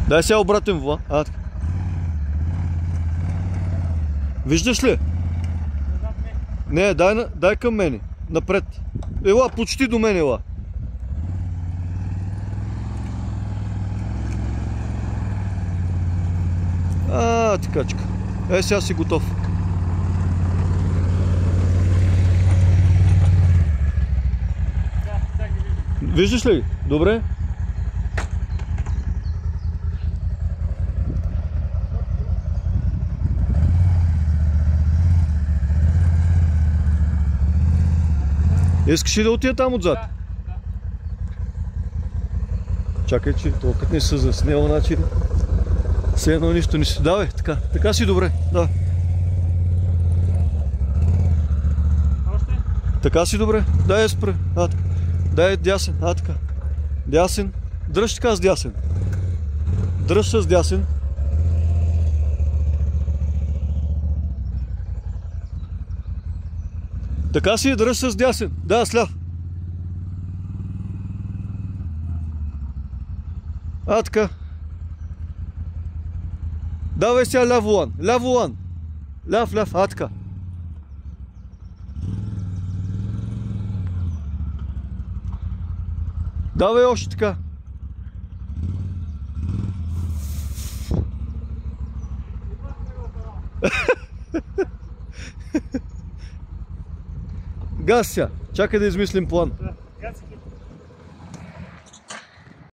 Дай сега обратим вла. Виждаш ли? Не, дай към мене. Напред. Ела, почти до мен ела. Такачка. Сега си готов. Виждаш ли? Добре. Искаш ли да отида там отзад? Да. Чакай, че толкова не се заснема начин. Все едно нищо не си. Давай, така си добре. Да. Още? Така си добре. Дай я спре. Дай дясен. Така. Дясен. Дръж така с дясен. Дръж с дясен. Така си дръж с дясен. Да, с ляв. Така. Давай сега ляв волан. Ляв волан. Ляв. Така. Давай още така. Газ сега. Чакай да измислим план.